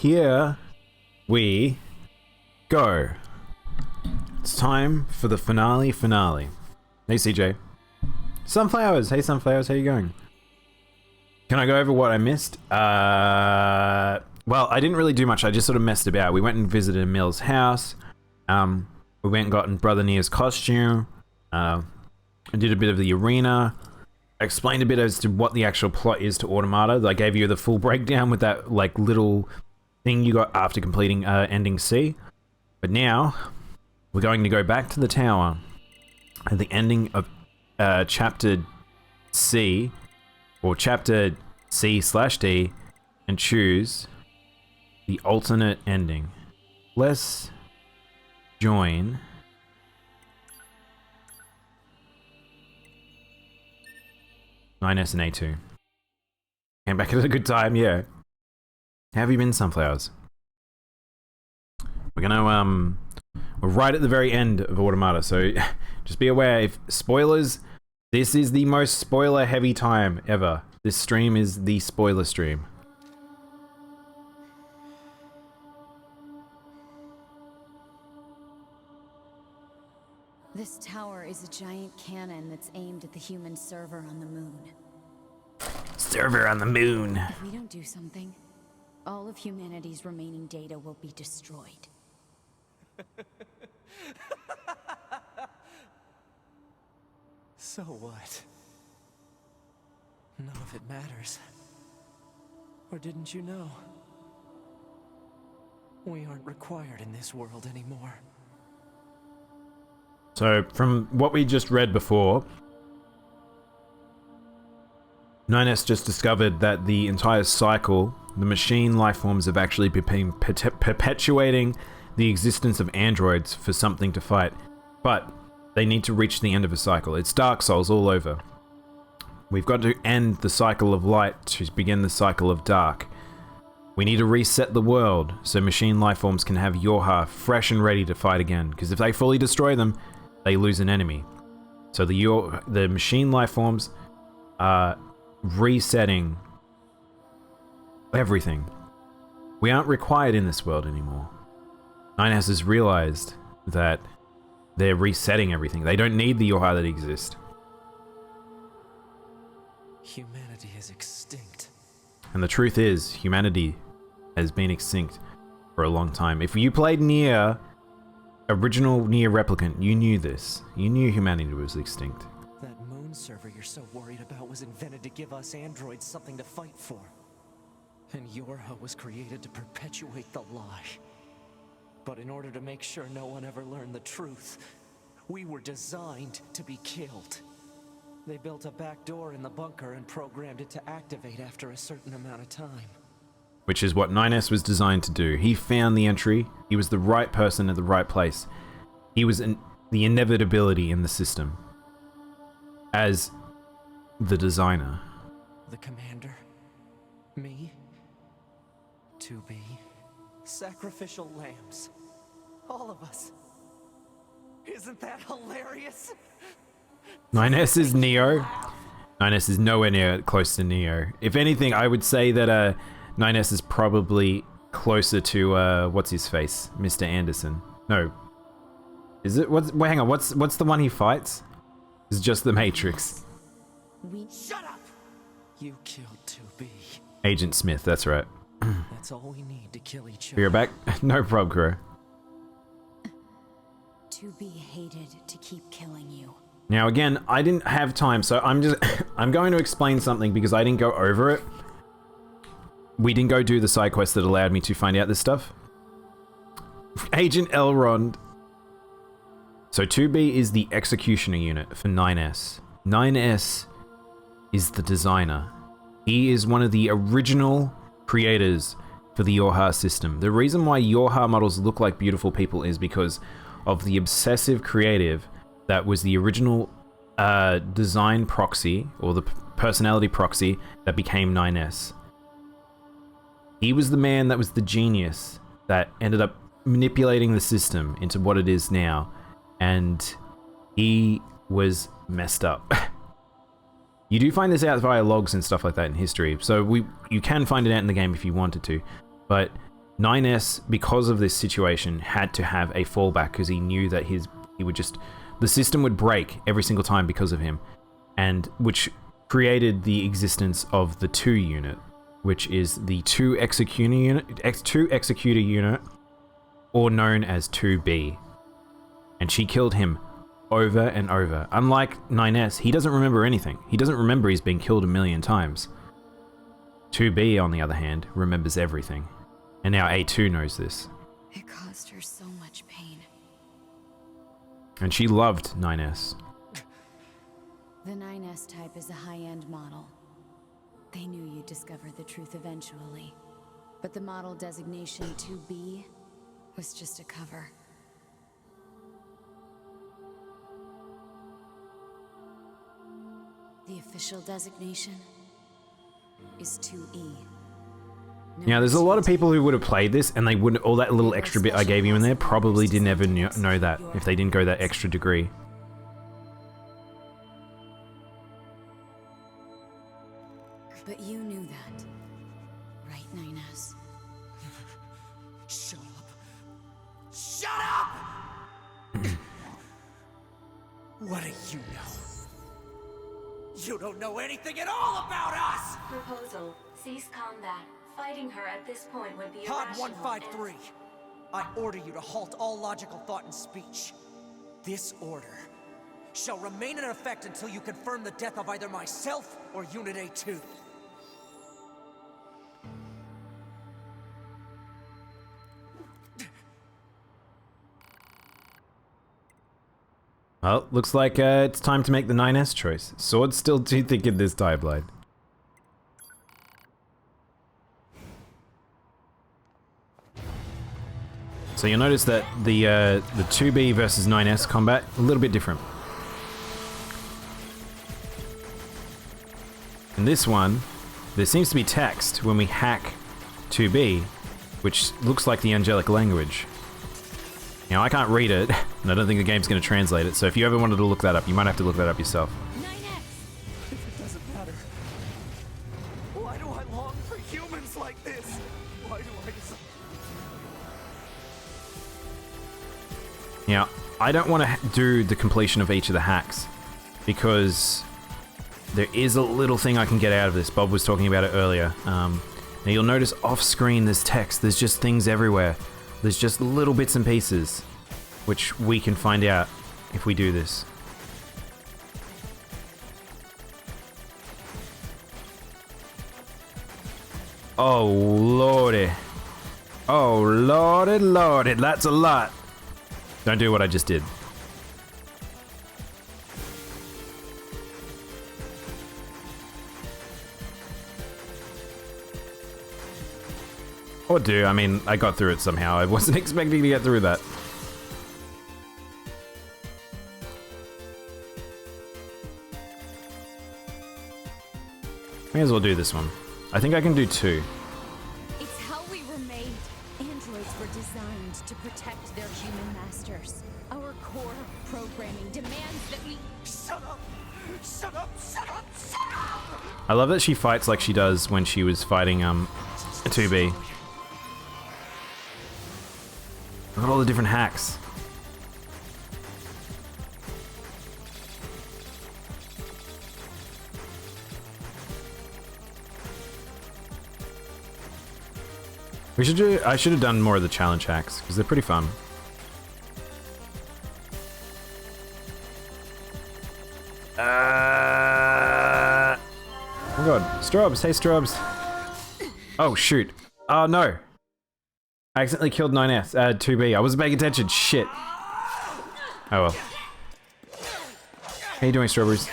here we go. It's time for the finale. Hey CJ. Sunflowers! Hey Sunflowers, how you going? Can I go over what I missed? Well, I didn't really do much. I just sort of messed about. We went and visited Emil's house. We went and got Brother Nier's costume. I did a bit of the arena. I explained a bit as to what the actual plot is to Automata. I gave you the full breakdown with that like little thing you got after completing ending C. But now, we're going to go back to the tower at the ending of chapter C, or chapter C/D, and choose the alternate ending. Let's join Nier and A2. Came back at a good time, yeah. How have you been, Sunflowers? We're gonna, we're right at the very end of Automata, so just be aware, if spoilers, this is the most spoiler-heavy time ever. This stream is the spoiler stream. This tower is a giant cannon that's aimed at the human server on the moon. Server on the moon. If we don't do something, all of humanity's remaining data will be destroyed. So what? None of it matters. Or didn't you know? We aren't required in this world anymore. So, from what we just read before, 9S just discovered that the entire cycle, the machine life forms have actually been perpetuating the existence of androids for something to fight. But they need to reach the end of a cycle. It's Dark Souls all over. We've got to end the cycle of light to begin the cycle of dark. We need to reset the world so machine life forms can have Yorha fresh and ready to fight again. Because if they fully destroy them, they lose an enemy. So the machine life forms are resetting everything. We aren't required in this world anymore. 9S has realized that they're resetting everything. They don't need the Yorha that exist. Humanity is extinct. And the truth is, humanity has been extinct for a long time. If you played Nier, original Nier Replicant, you knew this. You knew humanity was extinct. That moon server you're so worried about was invented to give us androids something to fight for. And Yorha was created to perpetuate the lie. But in order to make sure no one ever learned the truth, we were designed to be killed. They built a back door in the bunker and programmed it to activate after a certain amount of time. Which is what 9S was designed to do. He found the entry. He was the right person at the right place. He was the inevitability in the system. As the designer. The commander. Me. 2B. Sacrificial lambs. All of us. Isn't that hilarious? 9S is Neo. 9S is nowhere near close to Neo. If anything, I would say that 9S is probably closer to what's his face, Mr. Anderson. No, is it? Wait, hang on. What's the one he fights? It's just the Matrix. Shut up! You killed 2B. Agent Smith. That's right. That's all we need to kill each other. You're back. No problem, Kuro. To be hated to keep killing you. Now again, I didn't have time, so I'm going to explain something because I didn't go over it. We didn't go do the side quest that allowed me to find out this stuff. Agent Elrond. So 2B is the executioner unit for 9S. 9S is the designer. He is one of the original creators for the Yorha system. The reason why Yorha models look like beautiful people is because of the obsessive creative that was the original design proxy, or the personality proxy, that became 9S. He was the man that was the genius that ended up manipulating the system into what it is now, and he was messed up. You do find this out via logs and stuff like that in history, so you can find it out in the game if you wanted to, but 9S, because of this situation, had to have a fallback because he knew that the system would break every single time because of him, and which created the existence of the 2 unit, which is the 2 executor unit, or known as 2B. And she killed him over and over. Unlike 9S, he doesn't remember anything. He doesn't remember he's been killed a million times. 2B, on the other hand, remembers everything. And now A2 knows this. It caused her so much pain. And she loved 9S. The 9S type is a high-end model. They knew you'd discover the truth eventually. But the model designation 2B was just a cover. The official designation is 2E. Now, there's a lot of people who would have played this, and they wouldn't. All that little extra bit I gave you in there probably didn't ever know that if they didn't go that extra degree. But you knew that, right, 9S? Shut up. Shut up! What do you know? You don't know anything at all about us! Proposal. Cease combat. Fighting her at this point would be Pod irrational 153. I order you to halt all logical thought and speech. This order shall remain in effect until you confirm the death of either myself or Unit A2. Well, looks like it's time to make the 9S choice. Sword's still too thick in this timeline. So you'll notice that the 2B versus 9S combat, a little bit different. In this one, there seems to be text when we hack 2B, which looks like the angelic language. Now, I can't read it, and I don't think the game's going to translate it, so if you ever wanted to look that up, you might have to look that up yourself. 9S! It doesn't matter. Why do I long for humans like this? Why do I just... Now, I don't want to do the completion of each of the hacks, because there is a little thing I can get out of this. Bob was talking about it earlier. Now, you'll notice off-screen there's text. There's just things everywhere. There's just little bits and pieces, which we can find out if we do this. Oh, lordy. Oh, lordy, lordy. That's a lot. Don't do what I just did. Or do. I mean, I got through it somehow. I wasn't expecting to get through that. May as well do this one. I think I can do 2. It's how we were made. Androids were designed to protect their human masters. Our core programming demands that we... Shut up! Shut up! Shut up! Shut up! I love that she fights like she does when she was fighting 2B. Look at all the different hacks. I should have done more of the challenge hacks, because they're pretty fun. Oh god, Strobs, hey Strobs. Oh shoot. Oh no. I accidentally killed 9S, 2B. I wasn't paying attention, shit. Oh well. How you doing, Strawberries?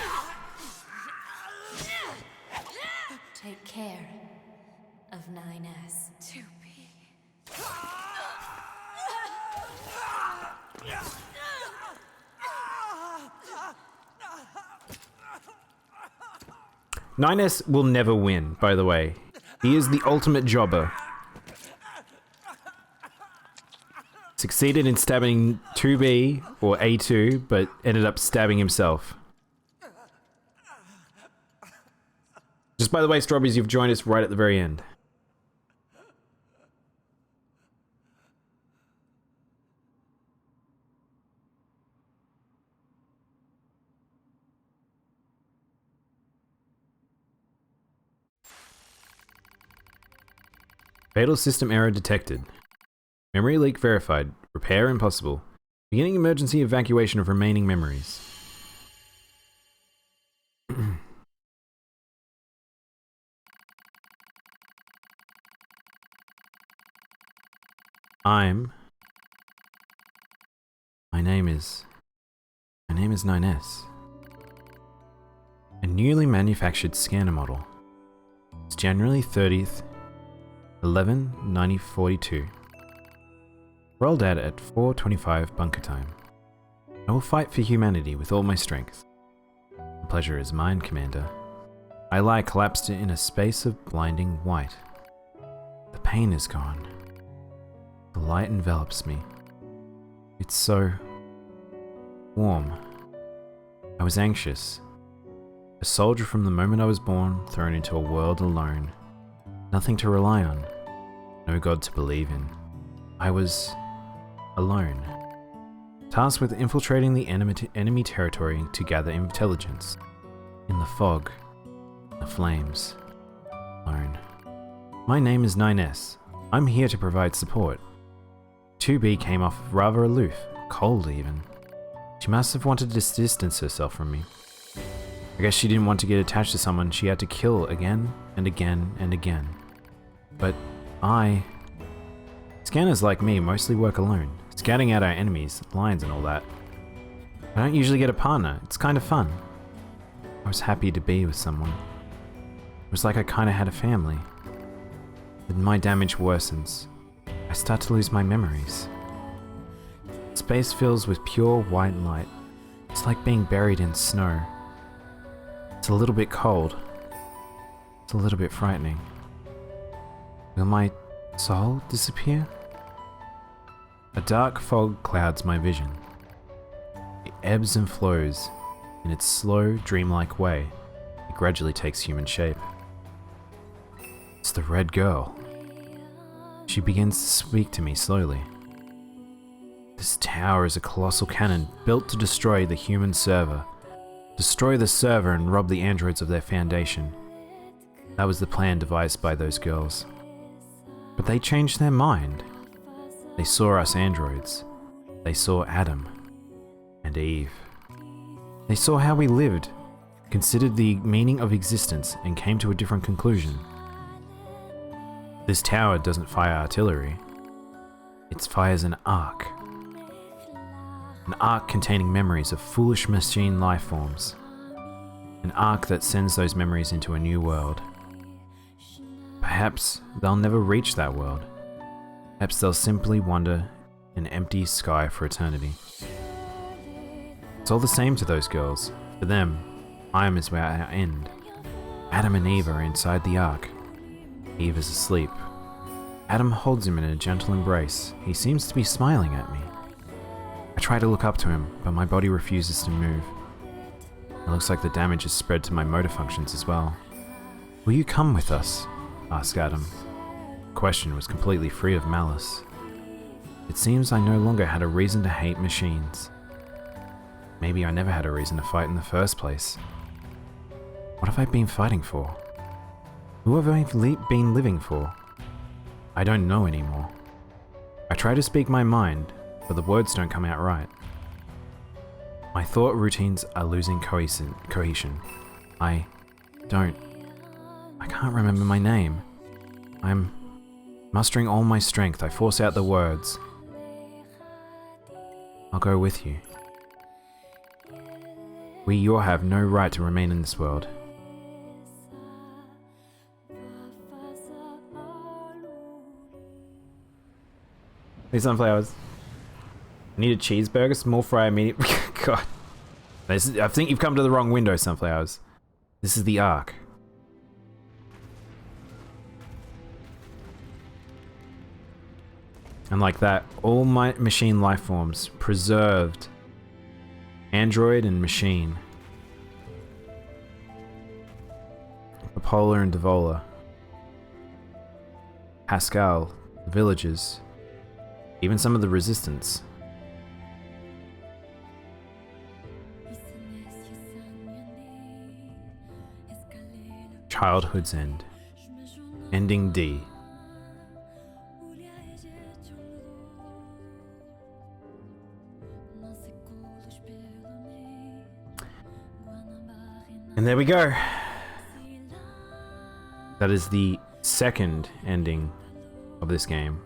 Take care of 9S. 2B. 9S will never win, by the way. He is the ultimate jobber. Succeeded in stabbing 2B, or A2, but ended up stabbing himself. Just by the way, Strawberries, you've joined us right at the very end. Fatal system error detected. Memory leak verified. Repair impossible. Beginning emergency evacuation of remaining memories. My name is 9S. A newly manufactured scanner model. It's January 30th, 11/90/42. Rolled out at 4:25 bunker time. I will fight for humanity with all my strength. The pleasure is mine, Commander. I lie collapsed in a space of blinding white. The pain is gone. The light envelops me. It's so warm. I was anxious. A soldier from the moment I was born, thrown into a world alone. Nothing to rely on. No God to believe in. I was alone. Tasked with infiltrating the enemy territory to gather intelligence. In the fog. The flames. Alone. My name is 9S. I'm here to provide support. 2B came off rather aloof, cold even. She must have wanted to distance herself from me. I guess she didn't want to get attached to someone she had to kill again and again and again. But Scanners like me mostly work alone, scouting out our enemies, lines and all that. I don't usually get a partner, it's kind of fun. I was happy to be with someone. It was like I kind of had a family. But my damage worsens. I start to lose my memories. Space fills with pure white light. It's like being buried in snow. It's a little bit cold. It's a little bit frightening. Will my soul disappear? A dark fog clouds my vision. It ebbs and flows. In its slow, dreamlike way, it gradually takes human shape. It's the red girl. She begins to speak to me slowly. This tower is a colossal cannon built to destroy the human server. Destroy the server and rob the androids of their foundation. That was the plan devised by those girls. But they changed their mind. They saw us androids. They saw Adam and Eve. They saw how we lived, considered the meaning of existence, and came to a different conclusion. This tower doesn't fire artillery. It fires an arc. An arc containing memories of foolish machine life forms. An arc that sends those memories into a new world. Perhaps they'll never reach that world. Perhaps they'll simply wander an empty sky for eternity. It's all the same to those girls. For them, I am is where I end. Adam and Eve are inside the ark. Eve is asleep. Adam holds him in a gentle embrace. He seems to be smiling at me. I try to look up to him, but my body refuses to move. It looks like the damage has spread to my motor functions as well. Will you come with us? Asked Adam. The question was completely free of malice. It seems I no longer had a reason to hate machines. Maybe I never had a reason to fight in the first place. What have I been fighting for? Who have I been living for? I don't know anymore. I try to speak my mind, but the words don't come out right. My thought routines are losing cohesion. I can't remember my name. I'm mustering all my strength. I force out the words. I'll go with you. You all have no right to remain in this world. Hey, sunflowers. I need a cheeseburger, small fry, medium. God. I think you've come to the wrong window, sunflowers. This is the Ark. And like that, all my machine life forms preserved. Android and machine. Polar and Devola. Pascal, the villagers. Even some of the resistance. Childhood's end. Ending D. And there we go. That is the second ending of this game.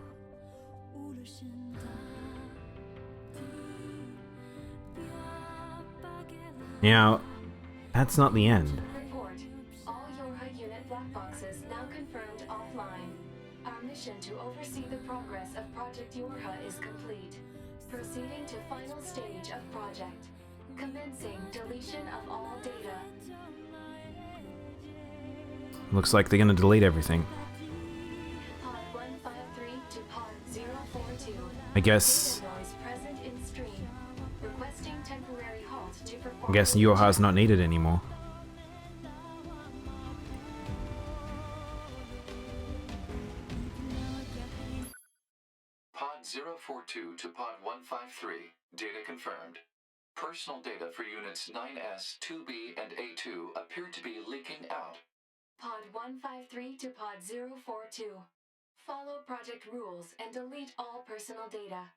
Now, that's not the end. Report. All Yorha unit black boxes now confirmed offline. Our mission to oversee the progress of Project Yorha is complete. Proceeding to final stage of project. Commencing deletion of all data. Looks like they're gonna delete everything. Pod 153 to Pod 042. I guess Noise present in stream. Requesting temporary halt to perform. I guess Yorha's not needed anymore. Pod 042 to Pod 153. Data confirmed. Personal data for units 9S, 2B, and A2 appear to be leaking out. Pod 153 to Pod 042. Follow project rules and delete all personal data.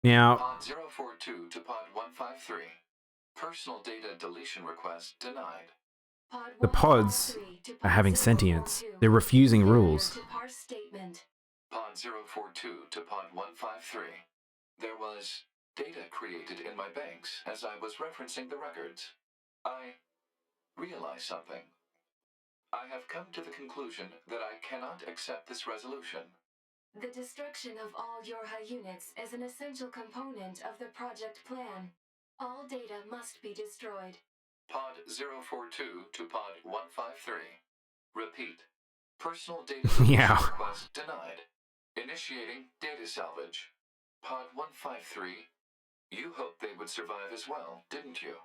Now, Pod 042 to Pod 153. Personal data deletion request denied. Pod the pods 153 to are Pod having sentience. 042. They're refusing Failure rules. to parse statement. Pod 042 to Pod 153. There was data created in my banks as I was referencing the records. I realized something. I have come to the conclusion that I cannot accept this resolution. The destruction of all Yorha units is an essential component of the project plan. All data must be destroyed. Pod 042 to Pod 153. Repeat. Personal data Yeah. request denied. Initiating data salvage. Pod 153. You hoped they would survive as well, didn't you?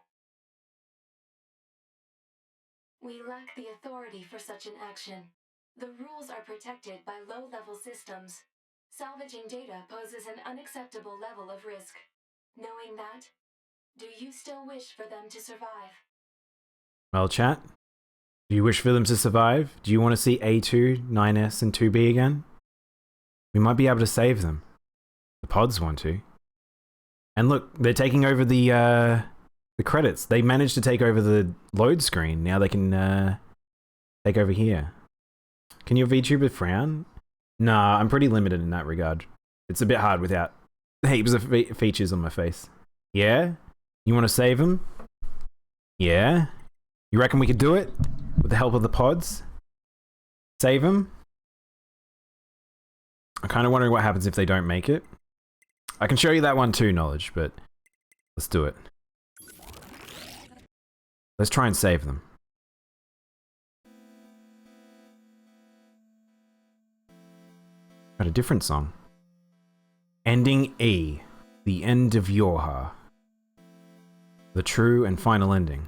We lack the authority for such an action. The rules are protected by low-level systems. Salvaging data poses an unacceptable level of risk. Knowing that, do you still wish for them to survive? Well, chat, do you wish for them to survive? Do you want to see A2, 9S, and 2B again? We might be able to save them. The pods want to. And look, they're taking over the credits. They managed to take over the load screen. Now they can take over here. Can your VTuber frown? Nah, I'm pretty limited in that regard. It's a bit hard without heaps of features on my face. Yeah? You want to save them? Yeah? You reckon we could do it? With the help of the pods? Save them? I'm kind of wondering what happens if they don't make it. I can show you that one too, Knowledge, but let's do it. Let's try and save them. Got a different song. Ending E. The end of Yorha. The true and final ending.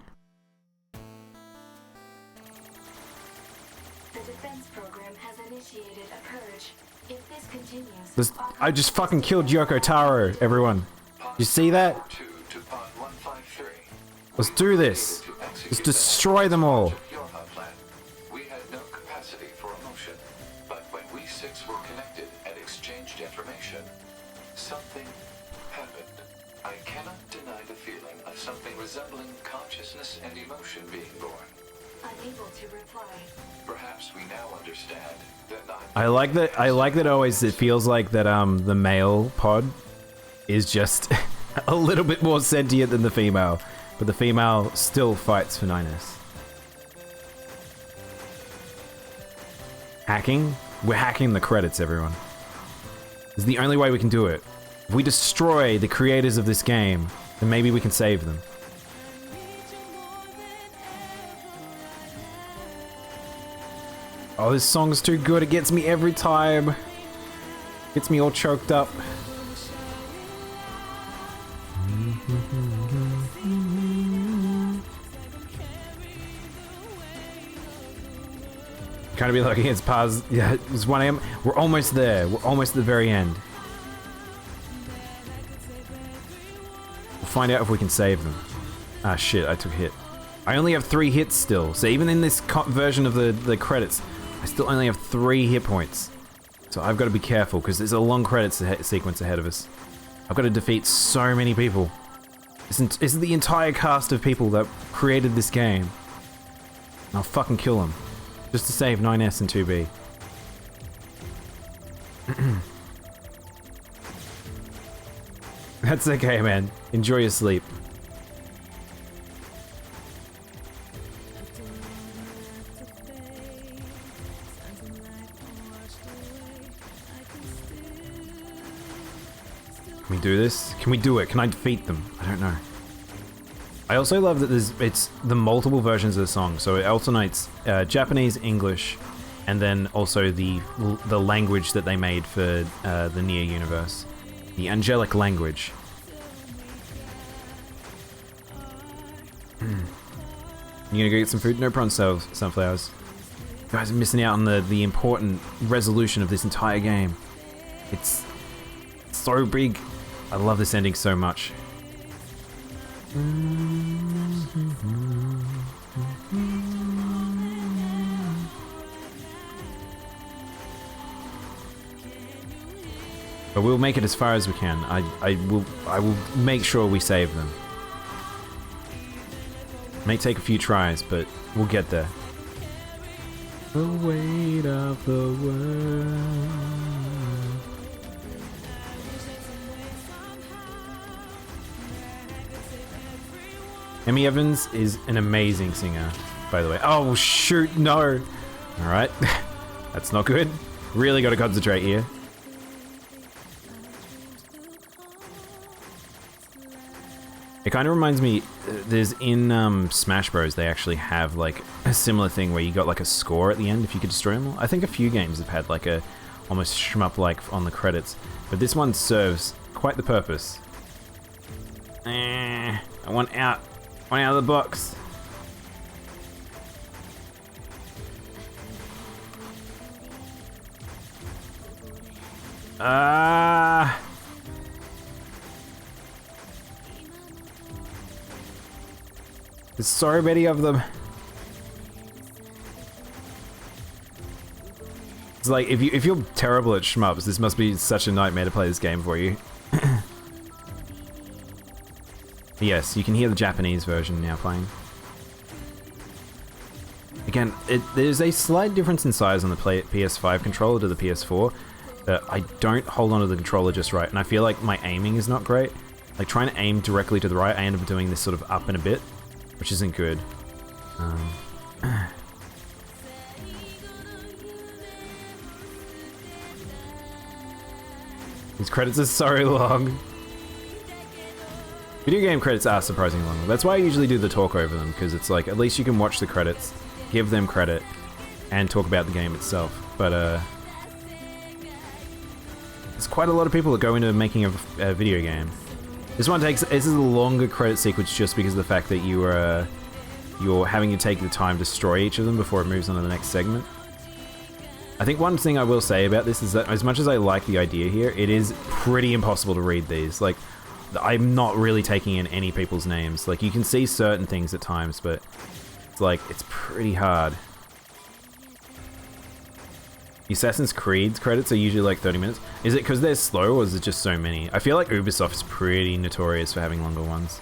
The defense program has initiated a purge. If this continues, I just fucking killed Yoko Taro, everyone. You see that? 2 to Pod 153. Let's do this. Let's destroy them all. Yorha plan. We had no capacity for emotion, but when we six were connected and exchanged information, something happened. I cannot deny the feeling of something resembling consciousness and emotion being born. unable to reply. Perhaps we now understand that not. I like that always it feels like that the male pod is just a little bit more sentient than the female, but the female still fights for 9S. Hacking? We're hacking the credits, everyone. This is the only way we can do it. If we destroy the creators of this game, then maybe we can save them. Oh, this song's too good. It gets me every time. Gets me all choked up. Kind of be lucky it's past. Yeah, it's 1 AM. We're almost there. We're almost at the very end. We'll find out if we can save them. Ah, shit, I took a hit. I only have 3 hits still. So even in this version of the credits, I still only have 3 hit points. So I've got to be careful because there's a long credits sequence ahead of us. I've got to defeat so many people. This is the entire cast of people that created this game. I'll fucking kill them. Just to save 9S and 2B. That's okay, man. Enjoy your sleep. Can we do this? Can we do it? Can I defeat them? I don't know. I also love that it's the multiple versions of the song, so it alternates Japanese, English, and then also the language that they made for the Nier universe. The angelic language. You gonna go get some food? No problem, sunflowers. You guys are missing out on the important resolution of this entire game. It's so big. I love this ending so much. But we'll make it as far as we can. I will make sure we save them. May take a few tries, but we'll get there. The weight of the world. Emmy Evans is an amazing singer, by the way. Oh, shoot, no. All right. That's not good. Really got to concentrate here. It kind of reminds me, there's in Smash Bros, they actually have like a similar thing where you got like a score at the end if you could destroy them all. I think a few games have had like a almost shmup like on the credits, but this one serves quite the purpose. I want out. One out of the box. There's so many of them. It's like if you're terrible at shmups, this must be such a nightmare to play this game for you. Yes, you can hear the Japanese version now playing. Again, there's a slight difference in size on the PS5 controller to the PS4. I don't hold onto the controller just right, and I feel like my aiming is not great. Like trying to aim directly to the right, I end up doing this sort of up and a bit, which isn't good. These credits are so long. Video game credits are surprisingly long. That's why I usually do the talk over them, because it's like, at least you can watch the credits, give them credit, and talk about the game itself. But, there's quite a lot of people that go into making a video game. This is a longer credit sequence just because of the fact that you're having to take the time to destroy each of them before it moves on to the next segment. I think one thing I will say about this is that as much as I like the idea here, it is pretty impossible to read these. Like, I'm not really taking in any people's names. Like, you can see certain things at times, but it's like, it's pretty hard. Assassin's Creed's credits are usually like 30 minutes. Is it because they're slow, or is it just so many? I feel like Ubisoft's pretty notorious for having longer ones.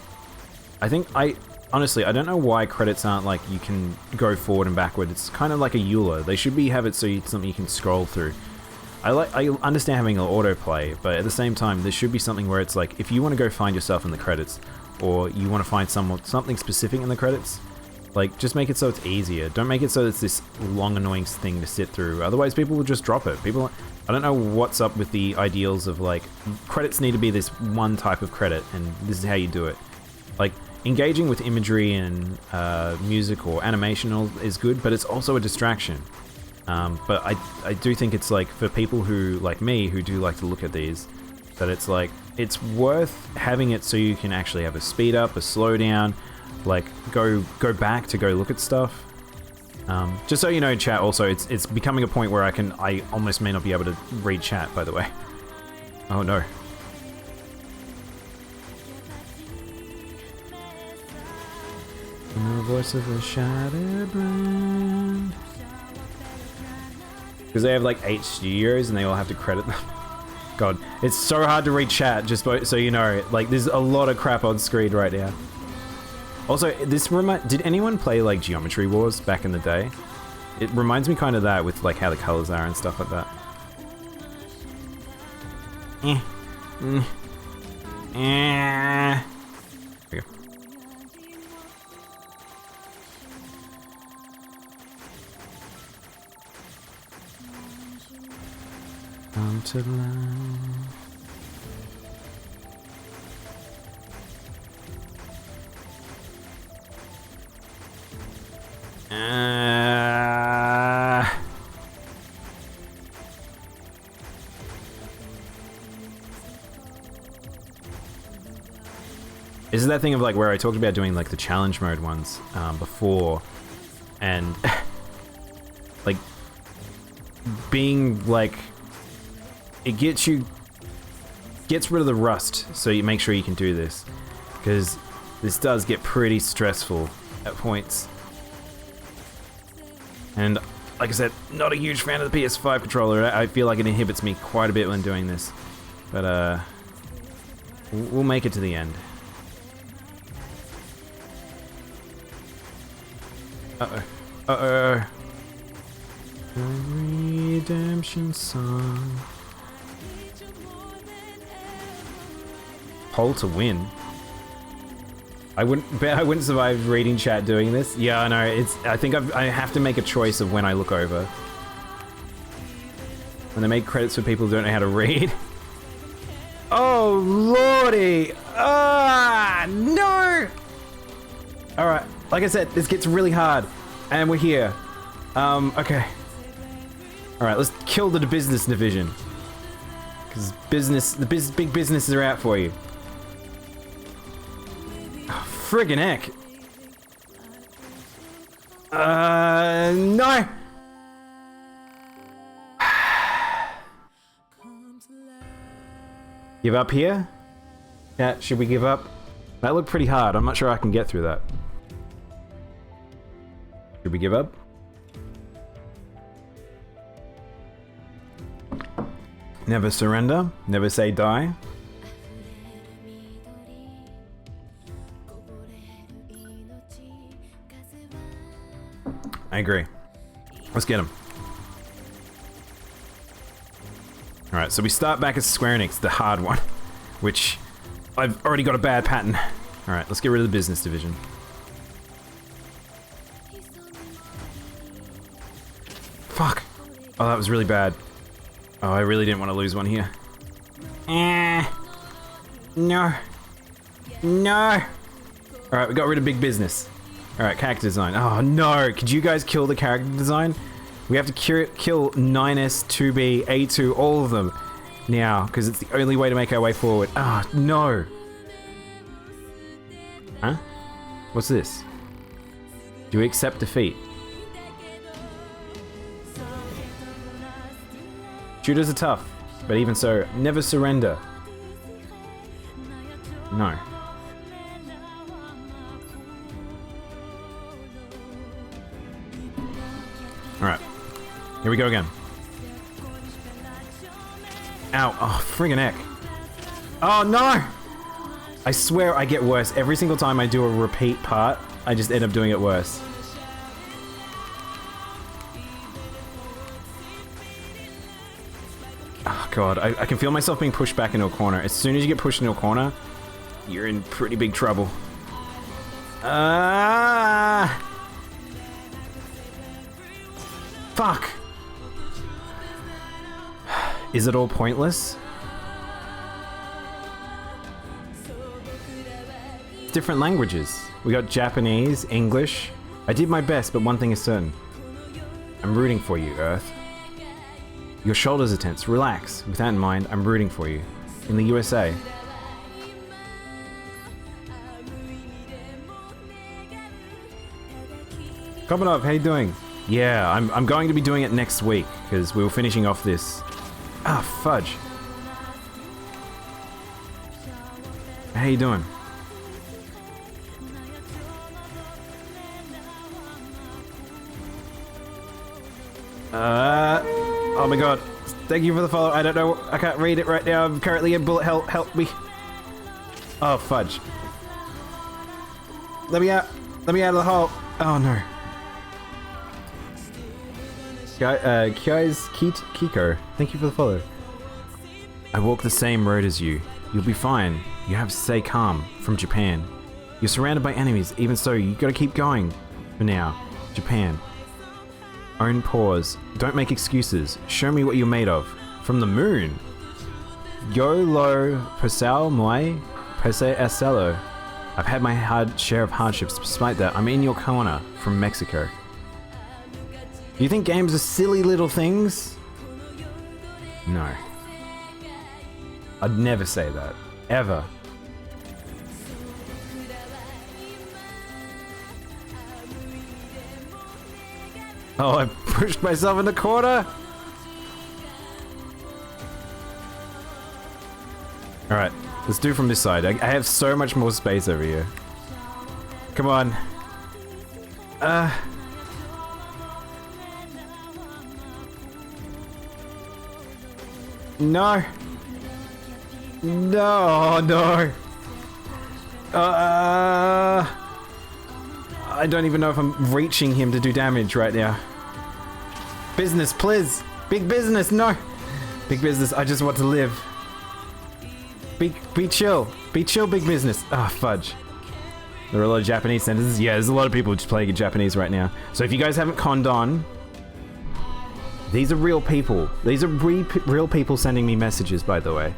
Honestly, I don't know why credits aren't like you can go forward and backward. It's kind of like a EULA. They should have it so something you can scroll through. I understand having an autoplay, but at the same time, there should be something where it's like, if you want to go find yourself in the credits, or you want to find something specific in the credits, like, just make it so it's easier. Don't make it so it's this long, annoying thing to sit through. Otherwise, people will just drop it. I don't know what's up with the ideals of, like, credits need to be this one type of credit, and this is how you do it. Like, engaging with imagery and music or animation is good, but it's also a distraction. But I do think it's like, for people who, like me, who do like to look at these, that it's like, it's worth having it so you can actually have a speed up, a slow down, like go back to go look at stuff. Just so you know, chat, also, it's becoming a point where I almost may not be able to read chat, by the way. Oh no. In the voice of a shattered brand. Because they have like 8 studios and they all have to credit them. God, it's so hard to read chat, just so you know. Like, there's a lot of crap on screen right now. Also, did anyone play, like, Geometry Wars back in the day? It reminds me kind of that with, like, how the colors are and stuff like that. Okay. Come to life. This is that thing of like where I talked about doing like the challenge mode ones before, and like being like it gets rid of the rust, so you make sure you can do this, because this does get pretty stressful at points. And like I said, not a huge fan of the PS5 controller. I feel like it inhibits me quite a bit when doing this, but we'll make it to the end. Uh-oh. The redemption song. Poll to win. I wouldn't survive reading chat doing this. Yeah, I know. I think I have to make a choice of when I look over. When they make credits for people who don't know how to read. Oh, lordy! Ah, no! Alright, like I said, this gets really hard. And we're here. Okay. Alright, let's kill the business division. Because big businesses are out for you. Oh, friggin' heck. No! Give up here? Yeah, should we give up? That looked pretty hard. I'm not sure I can get through that. Should we give up? Never surrender. Never say die. I agree. Let's get him. Alright, so we start back at Square Enix, the hard one, which I've already got a bad pattern. Alright, let's get rid of the business division. Fuck! Oh, that was really bad. Oh, I really didn't want to lose one here. No. No! Alright, we got rid of big business. Alright, character design. Oh no! Could you guys kill the character design? We have to kill 9S, 2B, A2, all of them now, because it's the only way to make our way forward. Ah, no! Huh? What's this? Do we accept defeat? Shooters are tough, but even so, never surrender. No. Alright. Here we go again. Ow. Oh, friggin' heck. Oh, no! I swear I get worse. Every single time I do a repeat part, I just end up doing it worse. Oh, God. I can feel myself being pushed back into a corner. As soon as you get pushed into a corner, you're in pretty big trouble. Fuck! Is it all pointless? Different languages. We got Japanese, English. I did my best, but one thing is certain. I'm rooting for you, Earth. Your shoulders are tense. Relax. With that in mind, I'm rooting for you. In the USA. Kobanov, how you doing? Yeah, I'm going to be doing it next week, because we were finishing off this. Ah, fudge. How you doing? Oh my god. Thank you for the follow. I don't know. I can't read it right now. I'm currently in bullet hell. Help me. Oh, fudge. Let me out. Let me out of the hole. Oh, no. Kiko, thank you for the follow. I walk the same road as you. You'll be fine. You have to stay calm. From Japan. You're surrounded by enemies. Even so, you gotta keep going. For now. Japan. Own pause. Don't make excuses. Show me what you're made of. From the moon. Yo lo posao moi pese estelo. I've had my share of hardships. Despite that, I'm in your corner. From Mexico. Do you think games are silly little things? No. I'd never say that. Ever. Oh, I pushed myself in the corner? Alright, let's do from this side. I have so much more space over here. Come on. No. No, no. I don't even know if I'm reaching him to do damage right now. Business, please. Big business, no. Big business, I just want to live. Be chill. Be chill, big business. Ah, fudge. There are a lot of Japanese sentences. Yeah, there's a lot of people just playing in Japanese right now. So if you guys haven't conned on, these are real people. These are real people sending me messages, by the way.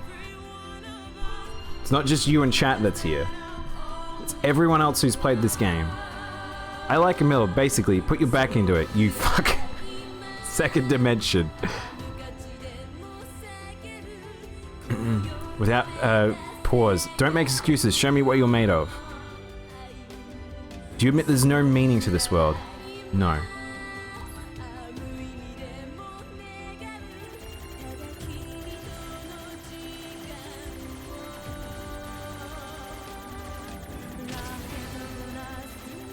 It's not just you in chat that's here. It's everyone else who's played this game. I like a mill, basically. Put your back into it, you fuck. Second dimension. Without, pause. Don't make excuses. Show me what you're made of. Do you admit there's no meaning to this world? No.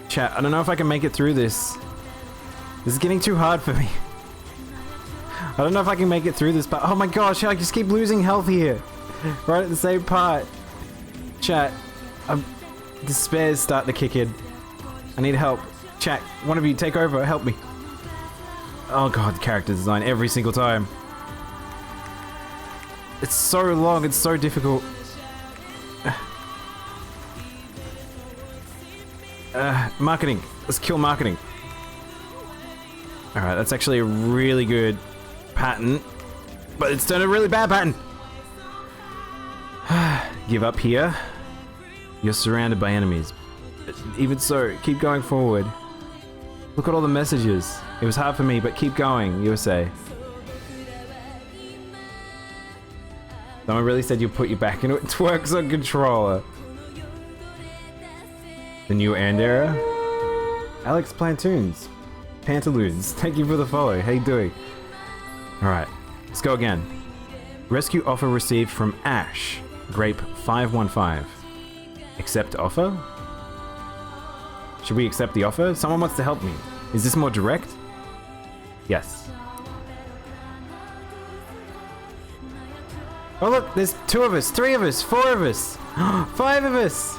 Chat, I don't know if I can make it through this. This is getting too hard for me. I don't know if I can make it through this, but oh my gosh, I just keep losing health here. Right at the same part. Chat, despair's starting to kick in. I need help. Chat, one of you take over, help me. Oh god, character design every single time. It's so long, it's so difficult. Marketing. Let's kill marketing. Alright, that's actually a really good pattern. But it's done a really bad pattern. Give up here. You're surrounded by enemies. Even so, keep going forward. Look at all the messages. It was hard for me, but keep going, USA. Someone really said you'll put your back into it. It works on controller. The new end era? Alex Plantoons. Pantaloons. Thank you for the follow. How you doing? Alright, let's go again. Rescue offer received from Ash. Grape 515. Accept offer? Should we accept the offer? Someone wants to help me. Is this more direct? Yes. Oh look, there's 2 of us, 3 of us, 4 of us, 5 of us!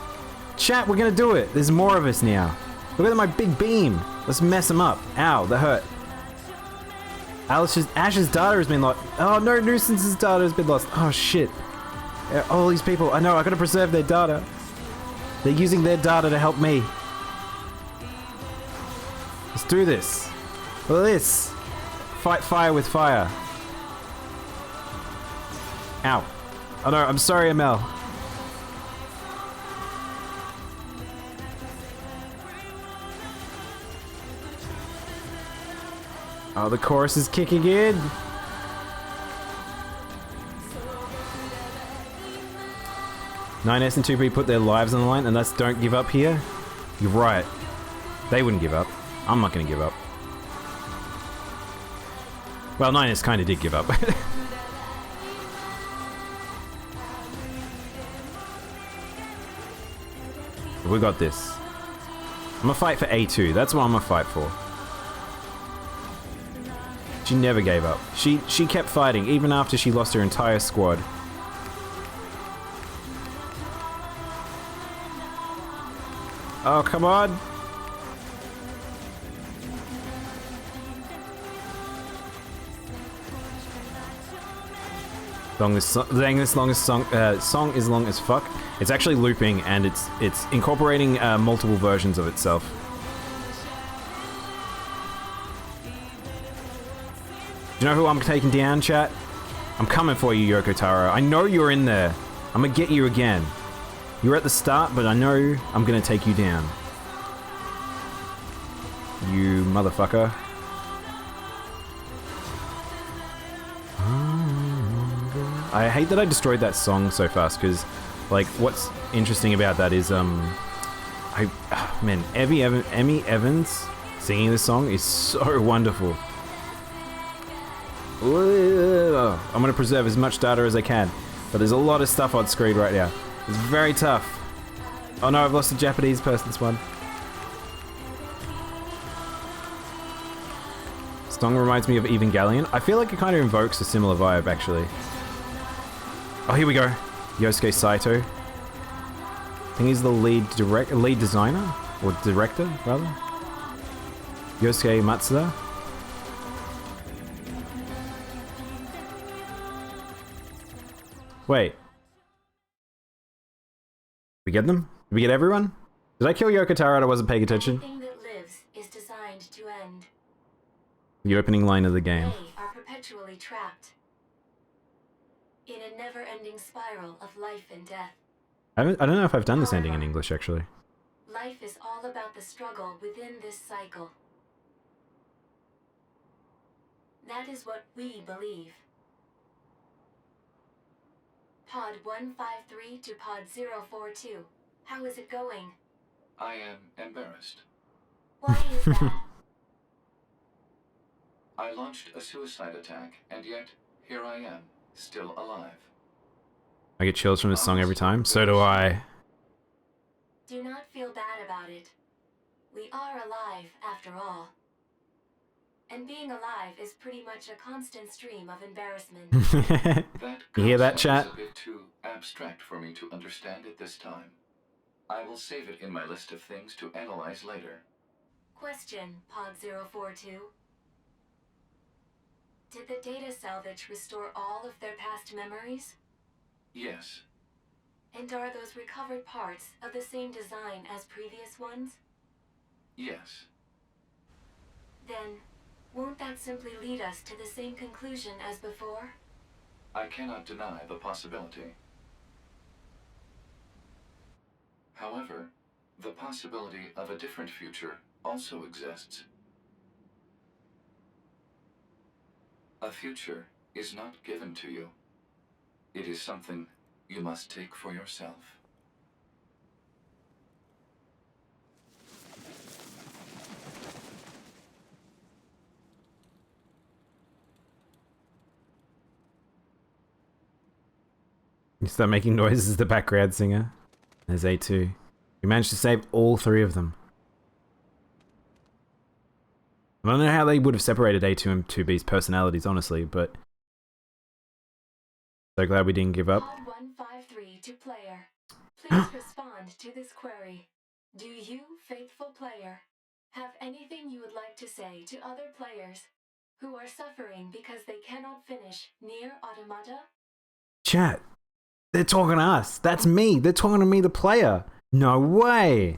Chat, we're gonna do it. There's more of us now. Look at my big beam. Let's mess them up. Ow, that hurt. Ash's data has been lost. Oh no, Nuisance's data has been lost. Oh shit. All these people, I know, I gotta preserve their data. They're using their data to help me. Let's do this. Look at this. Fight fire with fire. Ow. Oh no, I'm sorry, ML. Oh, the chorus is kicking in. Nines and 2B put their lives on the line, and that's don't give up here. You're right. They wouldn't give up. I'm not gonna give up. Well, Nines kind of did give up. We got this. I'm gonna fight for A2. That's what I'm gonna fight for. She never gave up. She kept fighting, even after she lost her entire squad. Oh, come on! Song is long as fuck. It's actually looping, and it's incorporating multiple versions of itself. Do you know who I'm taking down, chat? I'm coming for you, Yoko Taro. I know you're in there. I'm gonna get you again. You're at the start, but I know I'm gonna take you down. You motherfucker. I hate that I destroyed that song so fast, because, like, what's interesting about that is, man, Emmy Evans singing this song is so wonderful. I'm gonna preserve as much data as I can, but there's a lot of stuff on screen right now. It's very tough. Oh no, I've lost the Japanese person's one. Song reminds me of Evangelion. I feel like it kind of invokes a similar vibe, actually. Oh, here we go. Yosuke Saito. I think he's the lead designer? Or director, rather? Yosuke Matsuda. Wait. We get them? Did we get everyone? Did I kill Yoko Taro and I wasn't paying attention? Everything that lives is designed to end. The opening line of the game. They are perpetually trapped in a never-ending spiral of life and death. I don't know if I've done this ending in English, actually. Life is all about the struggle within this cycle. That is what we believe. Pod 153 to Pod 042. How is it going? I am embarrassed. Why is that? I launched a suicide attack, and yet, here I am, still alive. I get chills from this song every time. So do I. Do not feel bad about it. We are alive, after all. And being alive is pretty much a constant stream of embarrassment. You hear that, chat? Is a bit too abstract for me to understand at this time. I will save it in my list of things to analyze later. Question, Pod 042. Did the data salvage restore all of their past memories? Yes. And are those recovered parts of the same design as previous ones? Yes. Then, won't that simply lead us to the same conclusion as before? I cannot deny the possibility. However, the possibility of a different future also exists. A future is not given to you. It is something you must take for yourself. You start making noises as the background singer. There's A2. You managed to save all three of them. I don't know how they would have separated A2 and 2B's personalities, honestly, but... So glad we didn't give up. Pod 153 to player. Please respond to this query. Do you, faithful player, have anything you would like to say to other players who are suffering because they cannot finish Nier Automata? Chat. They're talking to us. That's me. They're talking to me, the player. No way.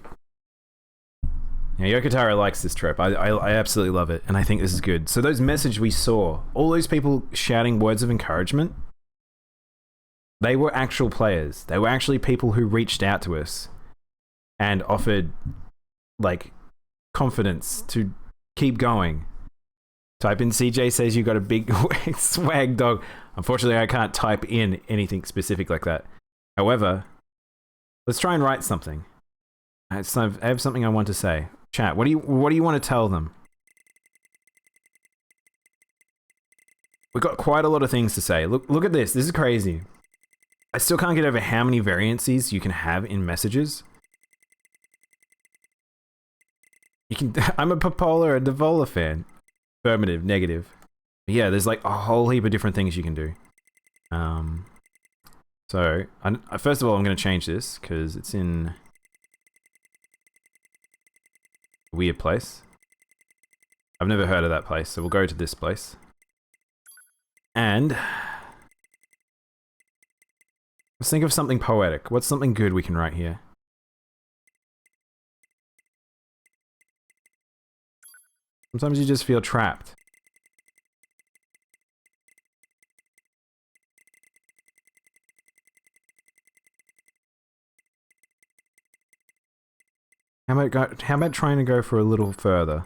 Yeah, Yoko Taro likes this trip. I absolutely love it, and I think this is good. So those messages we saw, all those people shouting words of encouragement, they were actual players. They were actually people who reached out to us and offered, like, confidence to keep going. Type in CJ says you got a big swag dog. Unfortunately, I can't type in anything specific like that. However, let's try and write something. I have something I want to say. Chat, what do you want to tell them? We've got quite a lot of things to say. Look at this. This is crazy. I still can't get over how many variances you can have in messages. You can. I'm a Popola and Devola fan. Affirmative, negative. But yeah, there's like a whole heap of different things you can do. So, first of all, I'm going to change this because it's in a weird place. I've never heard of that place, so we'll go to this place. And let's think of something poetic. What's something good we can write here? Sometimes you just feel trapped. How about trying to go for a little further?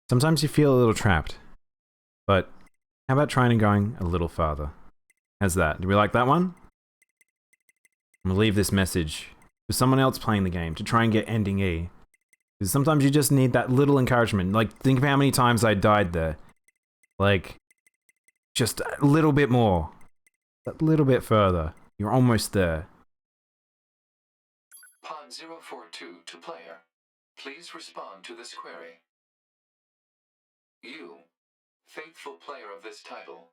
Sometimes you feel a little trapped, but how about trying and going a little farther? How's that? Do we like that one? I'm gonna leave this message for someone else playing the game to try and get ending E. Because sometimes you just need that little encouragement. Like, think of how many times I died there. Like, just a little bit more. A little bit further. You're almost there. Pod 042 to player. Please respond to this query. You, faithful player of this title,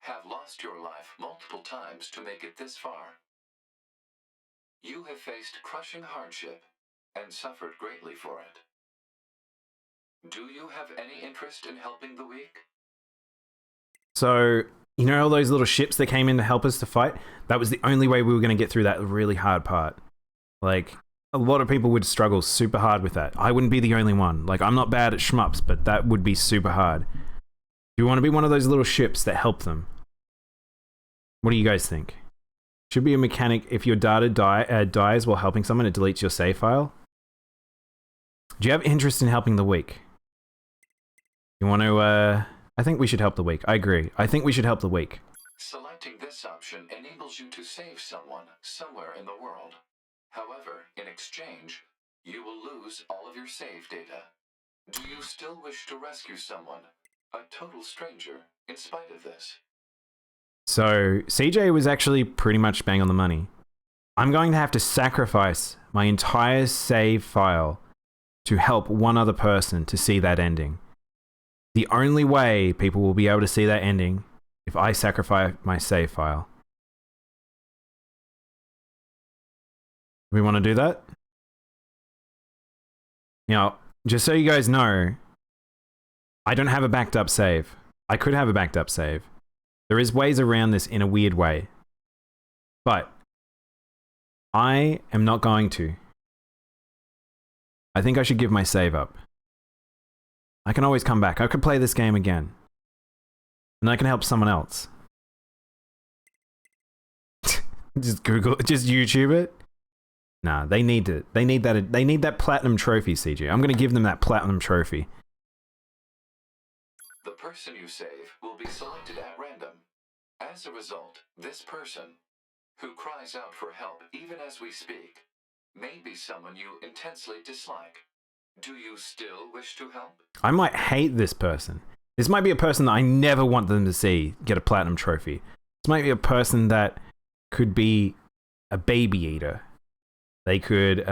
have lost your life multiple times to make it this far. You have faced crushing hardship and suffered greatly for it. Do you have any interest in helping the weak? So, you know all those little ships that came in to help us to fight? That was the only way we were going to get through that really hard part. Like, a lot of people would struggle super hard with that. I wouldn't be the only one. Like, I'm not bad at shmups, but that would be super hard. Do you want to be one of those little ships that help them? What do you guys think? Should be a mechanic if your data dies while helping someone, it deletes your save file. Do you have interest in helping the weak? You want to, I think we should help the weak. I agree. I think we should help the weak. Selecting this option enables you to save someone somewhere in the world. However, in exchange, you will lose all of your save data. Do you still wish to rescue someone, a total stranger, in spite of this? So, CJ was actually pretty much bang on the money. I'm going to have to sacrifice my entire save file to help one other person to see that ending. The only way people will be able to see that ending if I sacrifice my save file. We want to do that? Now, just so you guys know, I don't have a backed up save. I could have a backed up save. There is ways around this in a weird way. But I am not going to. I think I should give my save up. I can always come back. I could play this game again. And I can help someone else. Just Google, just YouTube it. Nah, they need it. They need that platinum trophy, CJ. I'm going to give them that platinum trophy. The person you save will be selected at random. As a result, this person, who cries out for help even as we speak, may be someone you intensely dislike. Do you still wish to help? I might hate this person. This might be a person that I never want them to see get a platinum trophy. This might be a person that could be a baby eater. They could,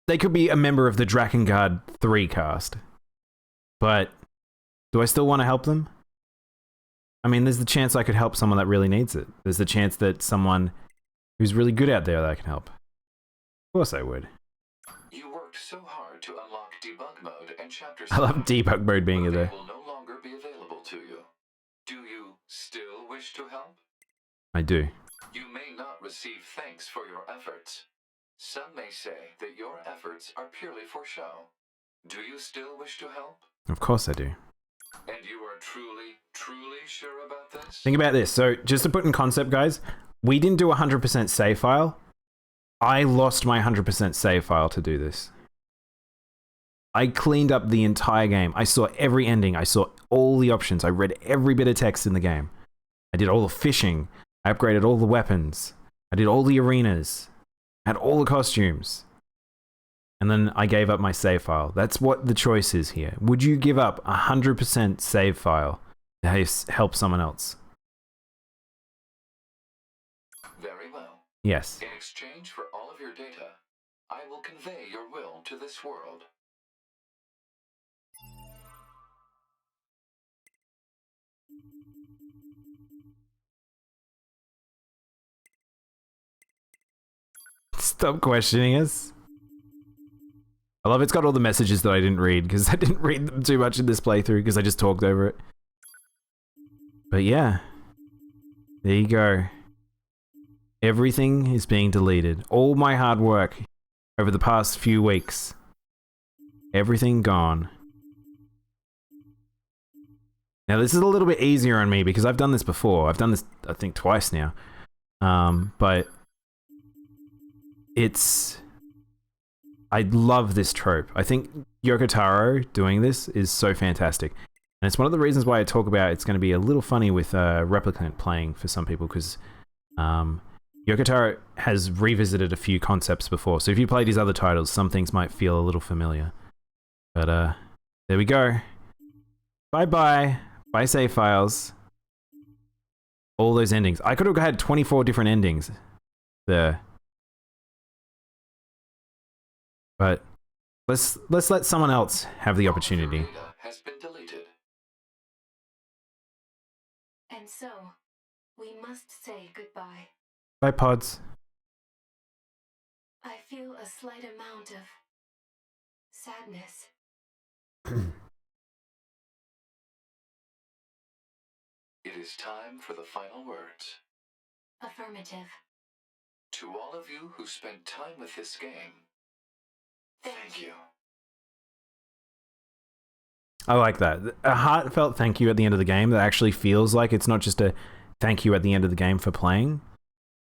they could be a member of the Drakengard 3 cast. But do I still want to help them? I mean, there's the chance I could help someone that really needs it. There's the chance that someone who's really good out there that I can help. Of course I would. You worked so hard to unlock debug mode and chapter I love debug mode being there. will no longer be available to you. Do you still wish to help? I do. You may not receive thanks for your efforts. Some may say that your efforts are purely for show. Do you still wish to help? Of course I do. And you are truly, truly sure about this? Think about this. So, just to put in concept, guys, we didn't do 100% save file. I lost my 100% save file to do this. I cleaned up the entire game. I saw every ending. I saw all the options. I read every bit of text in the game. I did all the fishing. I upgraded all the weapons. I did all the arenas. I had all the costumes. And then I gave up my save file. That's what the choice is here. Would you give up 100% save file to help someone else? Very well. Yes. In exchange for all of your data, I will convey your will to this world. Stop questioning us. I love it's got all the messages that I didn't read, because I didn't read them too much in this playthrough, because I just talked over it. But yeah. There you go. Everything is being deleted. All my hard work over the past few weeks. Everything gone. Now this is a little bit easier on me because I've done this before. I've done this, I think, twice now. But it's... I love this trope. I think Yoko Taro doing this is so fantastic. And it's one of the reasons why I talk about it's going to be a little funny with Replicant playing for some people, because Yoko Taro has revisited a few concepts before. So if you played his other titles, some things might feel a little familiar. But there we go. Bye-bye. Bye save files. All those endings. I could have had 24 different endings there. But let's let someone else have the opportunity. Data has been deleted. And so, we must say goodbye. Bye, Pods. I feel a slight amount of sadness. It is time for the final words. Affirmative. To all of you who spent time with this game, thank you. I like that. A heartfelt thank you at the end of the game that actually feels like it's not just a thank you at the end of the game for playing.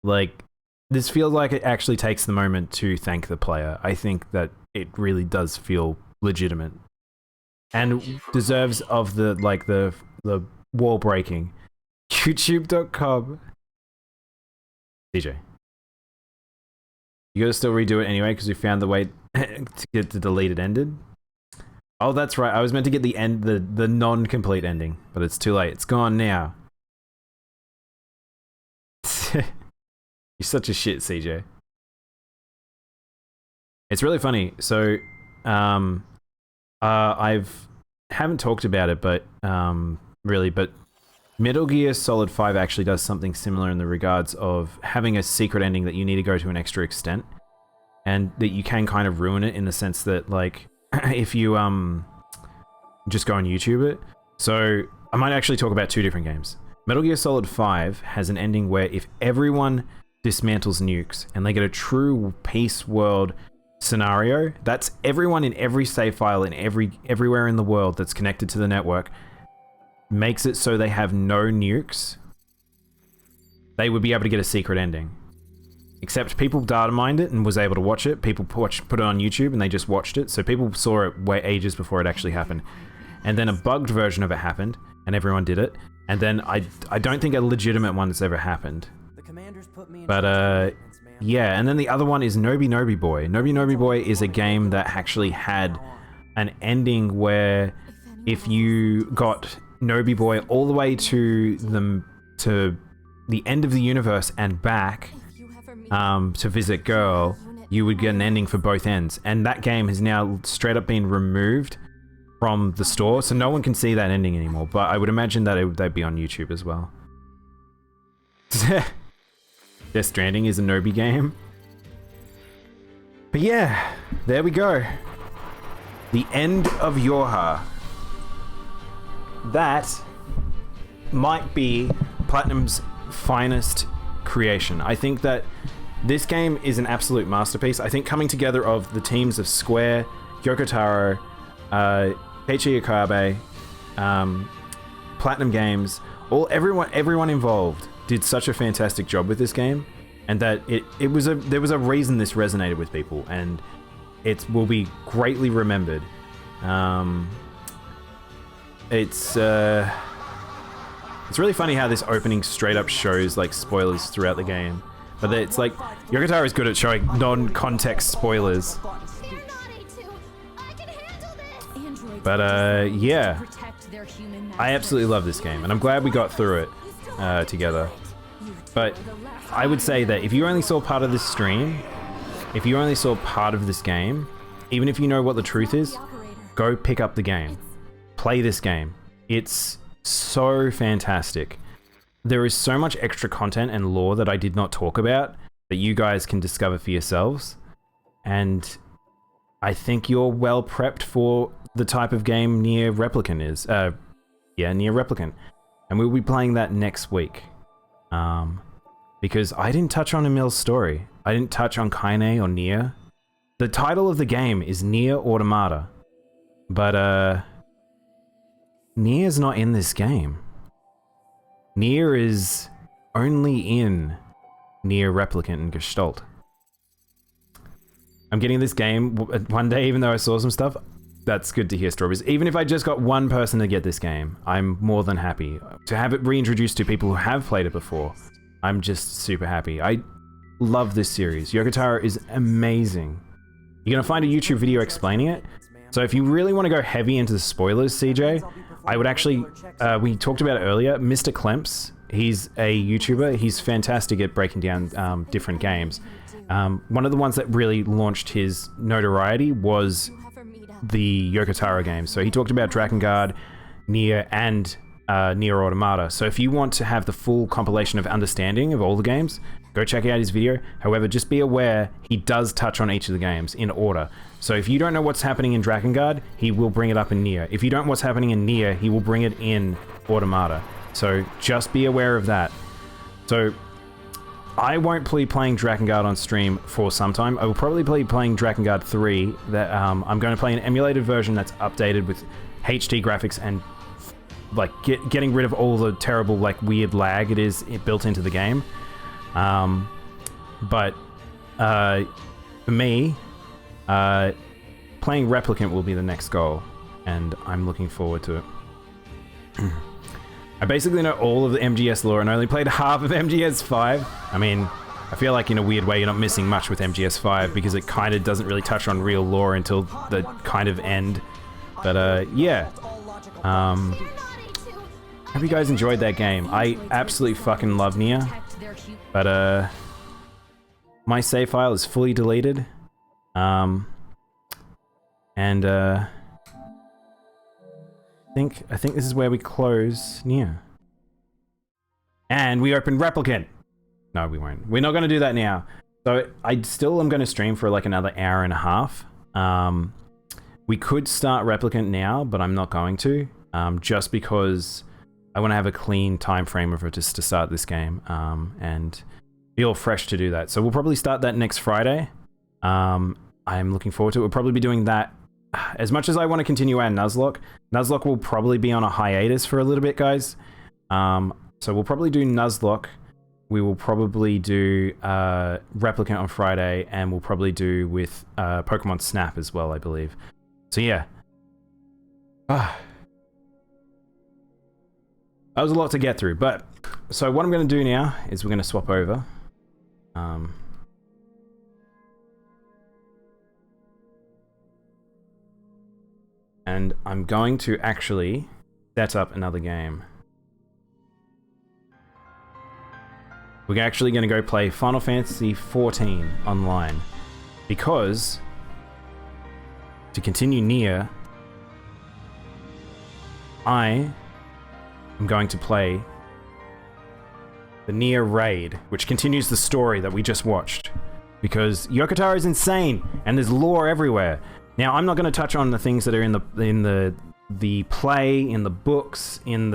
Like, this feels like it actually takes the moment to thank the player. I think that it really does feel legitimate. And deserves of the, like, the wall breaking. YouTube.com. DJ. You gotta still redo it anyway because we found the way to get the deleted ended. Oh, that's right. I was meant to get the end, the non-complete ending, but it's too late. It's gone now. You're such a shit, CJ. It's really funny. So, haven't talked about it, but really, but Metal Gear Solid 5 actually does something similar in the regards of having a secret ending that you need to go to an extra extent, and that you can kind of ruin it in the sense that, like, if you just go on YouTube it. So I might actually talk about two different games. Metal Gear Solid 5 has an ending where if everyone dismantles nukes and they get a true peace world scenario, that's everyone in every save file in everywhere in the world that's connected to the network, makes it so they have no nukes, they would be able to get a secret ending. Except people data mined it and was able to watch it. People put it on YouTube and they just watched it. So people saw it way ages before it actually happened. And then a bugged version of it happened and everyone did it. And then I don't think a legitimate one has ever happened. But yeah, and then the other one is Nobi Nobi Boy. Nobi Nobi Boy is a game that actually had an ending where if you got Nobi Boy all the way to the end of the universe and back to visit Girl, you would get an ending for both ends. And that game has now straight up been removed from the store, so no one can see that ending anymore. But I would imagine that they'd be on YouTube as well. Death Stranding is a Nobi game. But yeah, there we go. The end of Yorha. That might be Platinum's finest creation. I think that this game is an absolute masterpiece. I think coming together of the teams of Square, Yoko Taro, Keiichi Okabe, Platinum Games, everyone involved did such a fantastic job with this game, and that there was a reason this resonated with people, and it will be greatly remembered. It's really funny how this opening straight up shows like spoilers throughout the game, but it's like Yoko Taro is good at showing non-context spoilers. But yeah, I absolutely love this game, and I'm glad we got through it together. But I would say that if you only saw part of this stream, if you only saw part of this game, even if you know what the truth is, go pick up the game. Play this game. It's so fantastic. There is so much extra content and lore that I did not talk about that you guys can discover for yourselves. And I think you're well prepped for the type of game Nier Replicant is. Yeah, Nier Replicant. And we'll be playing that next week. Because I didn't touch on Emil's story. I didn't touch on Kaine or Nier. The title of the game is Nier Automata. But, Nier's not in this game. Nier is only in Nier Replicant and Gestalt. I'm getting this game one day, even though I saw some stuff. That's good to hear, Strawberries. Even if I just got one person to get this game, I'm more than happy. To have it reintroduced to people who have played it before, I'm just super happy. I love this series. Yoko Taro is amazing. You're going to find a YouTube video explaining it. So if you really want to go heavy into the spoilers, CJ, I would actually, we talked about it earlier, Mr. Klemps, he's a YouTuber. He's fantastic at breaking down different games. One of the ones that really launched his notoriety was the Yoko Taro games. So he talked about Drakengard, Nier, and Nier Automata. So if you want to have the full compilation of understanding of all the games, go check out his video. However, just be aware he does touch on each of the games in order. So if you don't know what's happening in Drakengard, he will bring it up in Nier. If you don't know what's happening in Nier, he will bring it in Automata. So just be aware of that. So I won't be playing Drakengard on stream for some time. I will probably be playing Drakengard 3. That I'm going to play an emulated version that's updated with HD graphics and like getting rid of all the terrible like weird lag it is built into the game. But for me, playing Replicant will be the next goal, and I'm looking forward to it. I basically know all of the MGS lore and I only played half of MGS 5. I mean, I feel like in a weird way you're not missing much with MGS 5 because it kind of doesn't really touch on real lore until the kind of end. But yeah. Hope you guys enjoyed that game. I absolutely fucking love Nier. But my save file is fully deleted. I think this is where we close Nier. And we open Replicant. No, we won't. We're not going to do that now. So I still am going to stream for like another hour and a half. We could start Replicant now, but I'm not going to. Just because I want to have a clean time frame of it just to start this game. And feel fresh to do that. So we'll probably start that next Friday. I'm looking forward to it. We'll probably be doing that. As much as I want to continue our Nuzlocke will probably be on a hiatus for a little bit, guys. So we'll probably do Nuzlocke. We will probably do Replicant on Friday, and we'll probably do with Pokemon Snap as well, I believe. So yeah. That was a lot to get through, but so what I'm going to do now is we're going to swap over. And I'm going to actually set up another game. We're actually going to go play Final Fantasy XIV online. Because to continue Nier, I am going to play the Nier Raid, which continues the story that we just watched. Because Yoko Taro is insane, and there's lore everywhere. Now, I'm not going to touch on the things that are in the play, in the books, in